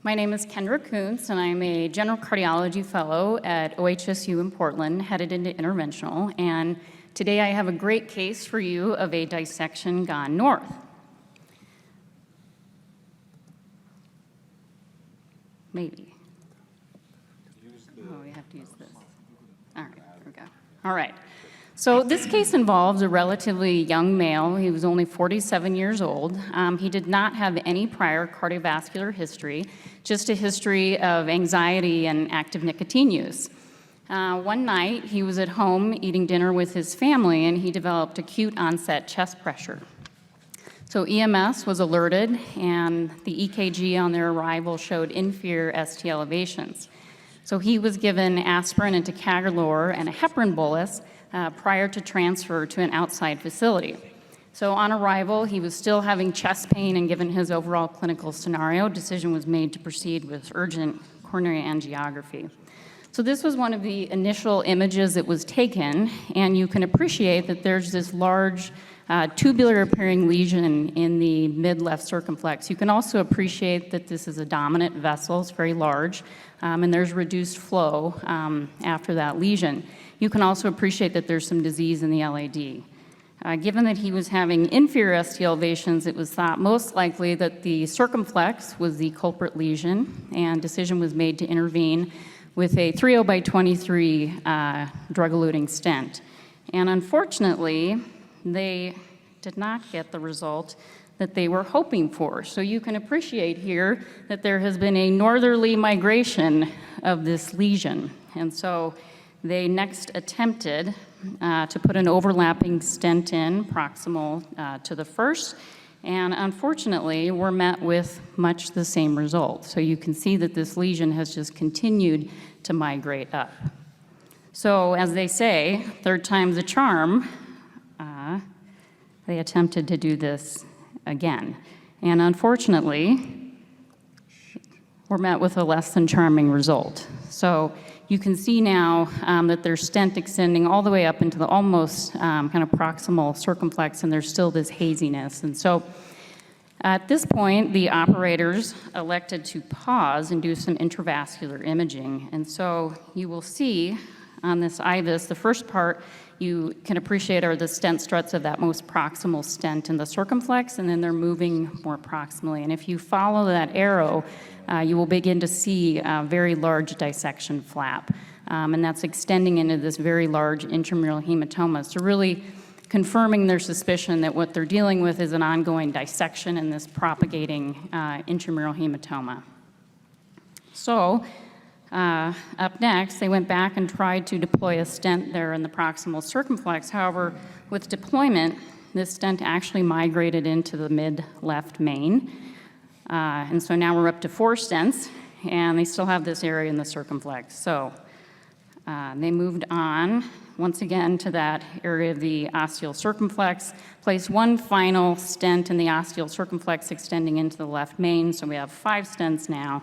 My name is Kendra Coonse, and I'm a general cardiology fellow at OHSU in Portland, headed into interventional. And today I have a great case for you of a dissection gone north. Maybe. Oh, we have to use this. All right, there we go. All right. So this case involves a relatively young male. He was only 47 years old. He did not have any prior cardiovascular history, just a history of anxiety and active nicotine use. One night, he was at home eating dinner with his family, and he developed acute onset chest pressure. So EMS was alerted, and the EKG on their arrival showed inferior ST elevations. So he was given aspirin and ticagrelor and a heparin bolus prior to transfer to an outside facility. So on arrival, he was still having chest pain, and given his overall clinical scenario, decision was made to proceed with urgent coronary angiography. So this was one of the initial images that was taken, and you can appreciate that there's this large tubular appearing lesion in the mid-left circumflex. You can also appreciate that this is a dominant vessel. It's very large, and there's reduced flow after that lesion. You can also appreciate that there's some disease in the LAD. Given that he was having inferior ST elevations, it was thought most likely that the circumflex was the culprit lesion, and decision was made to intervene with a 3/23 drug-eluting stent. And unfortunately, they did not get the result that they were hoping for. So you can appreciate here that there has been a northerly migration of this lesion. And so they next attempted to put an overlapping stent in proximal to the first, and unfortunately were met with much the same result. So you can see that this lesion has just continued to migrate up. So as they say, third time's a charm. They attempted to do this again. And unfortunately, were met with a less than charming result. So you can see now that there's stent extending all the way up into the almost kind of proximal circumflex, and there's still this haziness. And so at this point, the operators elected to pause and do some intravascular imaging. And so you will see on this IVUS, the first part you can appreciate are the stent struts of that most proximal stent in the circumflex, and then they're moving more proximally. And if you follow that arrow, you will begin to see a very large dissection flap, and that's extending into this very large intramural hematoma. So really confirming their suspicion that what they're dealing with is an ongoing dissection in this propagating intramural hematoma. So up next, they went back and tried to deploy a stent there in the proximal circumflex. However, with deployment, this stent actually migrated into the mid-left main. And so now we're up to 4 stents, and they still have this area in the circumflex. So they moved on, once again, to that area of the ostial circumflex, placed one final stent in the ostial circumflex extending into the left main. So we have 5 stents now.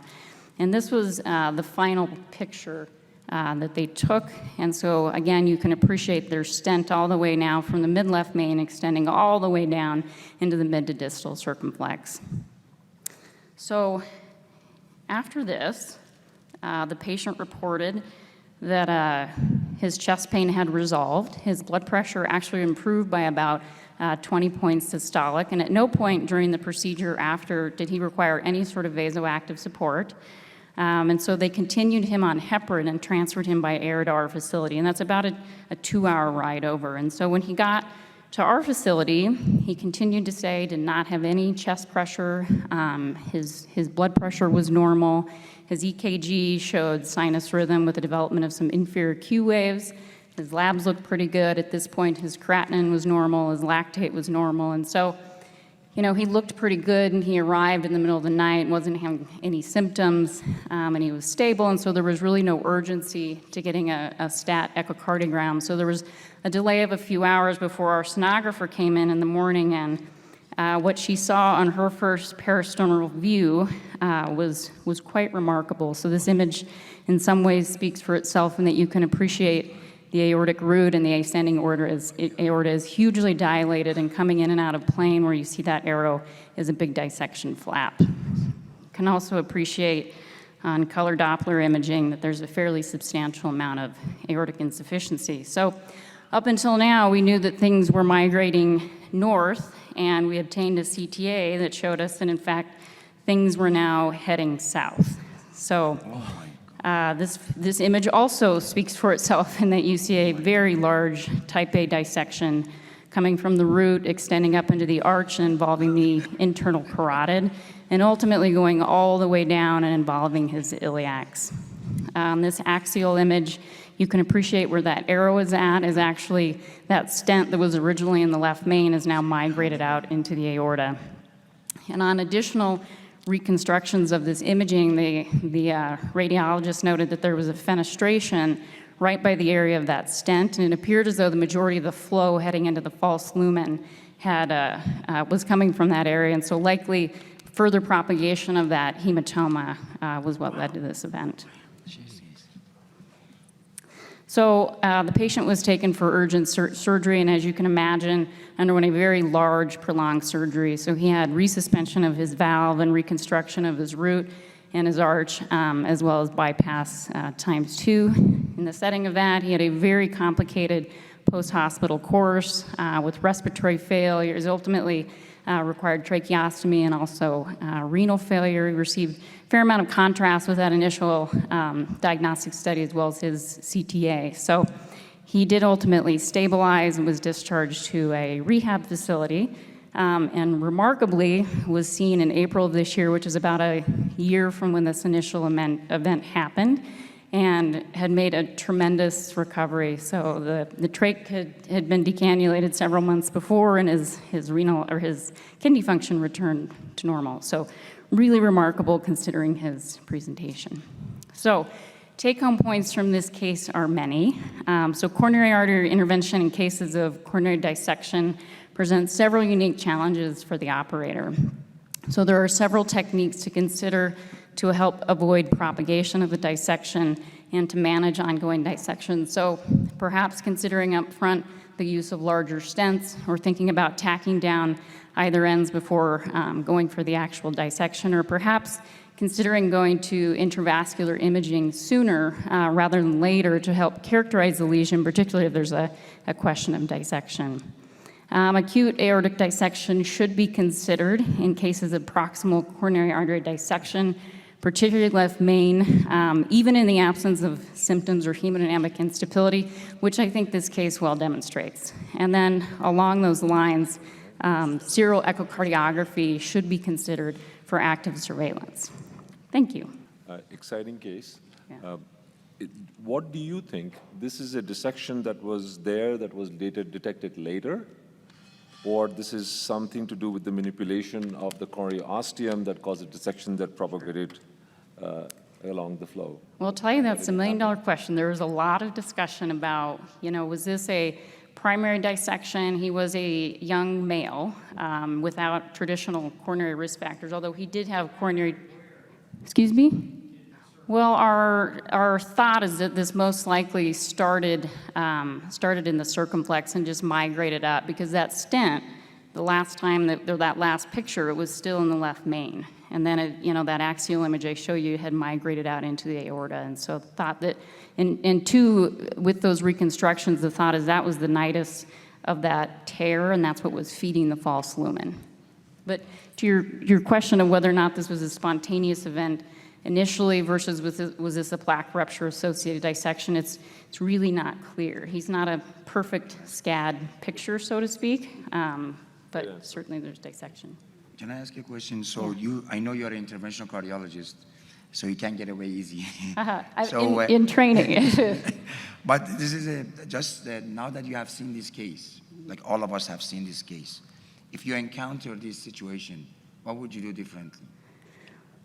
And this was the final picture that they took. And so again, you can appreciate their stent all the way now from the mid-left main extending all the way down into the mid to distal circumflex. So after this, the patient reported that his chest pain had resolved. His blood pressure actually improved by about 20 points systolic, and at no point during the procedure after did he require any sort of vasoactive support. And so they continued him on heparin and transferred him by air to our facility, and that's about a 2-hour ride over. And so when he got to our facility, he continued to say did not have any chest pressure. His blood pressure was normal. His EKG showed sinus rhythm with the development of some inferior Q waves. His labs looked pretty good. At this point, his creatinine was normal, his lactate was normal, and so, you know, he looked pretty good, and he arrived in the middle of the night, wasn't having any symptoms, and he was stable, and so there was really no urgency to getting a stat echocardiogram. So there was a delay of a few hours before our sonographer came in the morning, and what she saw on her first peristomal view was quite remarkable. So this image in some ways speaks for itself in that you can appreciate the aortic root and the ascending aorta is hugely dilated and coming in and out of plane. Where you see that arrow is a big dissection flap. can also appreciate on color Doppler imaging that there's a fairly substantial amount of aortic insufficiency. So up until now, we knew that things were migrating north, and we obtained a CTA that showed us that, in fact, things were now heading south. So this image also speaks for itself in that you see a very large type A dissection coming from the root, extending up into the arch and involving the internal carotid, and ultimately going all the way down and involving his iliacs. This axial image, you can appreciate where that arrow is at, is actually that stent that was originally in the left main is now migrated out into the aorta. And on additional reconstructions of this imaging, the radiologist noted that there was a fenestration right by the area of that stent, and it appeared as though the majority of the flow heading into the false lumen was coming from that area, and so likely further propagation of that hematoma was what led to this event. So the patient was taken for urgent surgery, and as you can imagine, underwent a very large, prolonged surgery. So he had resuspension of his valve and reconstruction of his root and his arch, as well as bypass ×2. In the setting of that, he had a very complicated post-hospital course with respiratory failures, ultimately required tracheostomy and also renal failure. He received a fair amount of contrast with that initial diagnostic study as well as his CTA. So he did ultimately stabilize and was discharged to a rehab facility, and remarkably was seen in April of this year, which is about a year from when this initial event happened, and had made a tremendous recovery. So the trach had been decannulated several months before, and his renal or his kidney function returned to normal. So really remarkable considering his presentation. So take-home points from this case are many. So coronary artery intervention in cases of coronary dissection presents several unique challenges for the operator. So there are several techniques to consider to help avoid propagation of the dissection and to manage ongoing dissection. So perhaps considering up front the use of larger stents, or thinking about tacking down either ends before going for the actual dissection, or perhaps considering going to intravascular imaging sooner rather than later to help characterize the lesion, particularly if there's a question of dissection. Acute aortic dissection should be considered in cases of proximal coronary artery dissection, particularly left main, even in the absence of symptoms or hemodynamic instability, which I think this case well demonstrates. And then along those lines, serial echocardiography should be considered for active surveillance. Thank you. Exciting case. Yeah. What do you think? This is a dissection that was there that was detected later? Or this is something to do with the manipulation of the coronary ostium that caused a dissection that propagated along the flow? Well, I'll tell you, that's a million-dollar question. There was a lot of discussion about, was this a primary dissection? He was a young male without traditional coronary risk factors, although he did have coronary, excuse me? Well, our thought is that this most likely started in the circumflex and just migrated up, because that stent, the last time that last picture, it was still in the left main, and then that axial image I show you had migrated out into the aorta, and so the thought that, with those reconstructions, the thought is that was the nidus of that tear, and that's what was feeding the false lumen. But to your question of whether or not this was a spontaneous event initially versus was this a plaque rupture associated dissection, it's really not clear. He's not a perfect SCAD picture, so to speak, but certainly there's dissection. Can I ask you a question? So I know you're an interventional cardiologist, so you can't get away easy. In training. But this is just now that you have seen this case, like all of us have seen this case, if you encounter this situation, what would you do differently?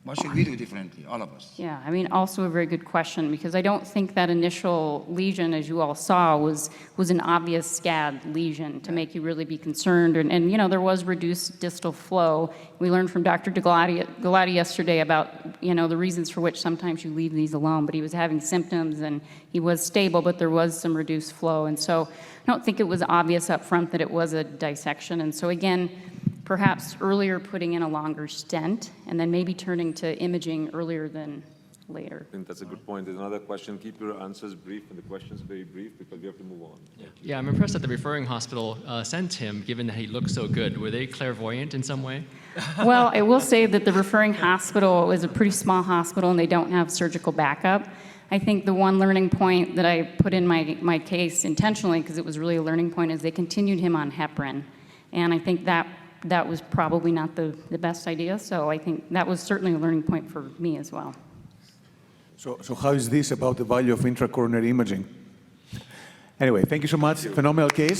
What should we do differently, all of us? Yeah, also a very good question, because I don't think that initial lesion, as you all saw, was an obvious SCAD lesion to make you really be concerned. And there was reduced distal flow. We learned from Dr. Galati yesterday about, the reasons for which sometimes you leave these alone, but he was having symptoms and he was stable, but there was some reduced flow. And so I don't think it was obvious up front that it was a dissection. And so again, perhaps earlier putting in a longer stent, and then maybe turning to imaging earlier than later. I think that's a good point. There's another question. Keep your answers brief and the questions very brief because we have to move on. Yeah, I'm impressed that the referring hospital sent him, given that he looked so good. Were they clairvoyant in some way? Well, I will say that the referring hospital is a pretty small hospital and they don't have surgical backup. I think the one learning point that I put in my case intentionally, because it was really a learning point, is they continued him on heparin. And I think that was probably not the best idea, so I think that was certainly a learning point for me as well. So how is this about the value of intracoronary imaging? Anyway, thank you so much. Phenomenal case.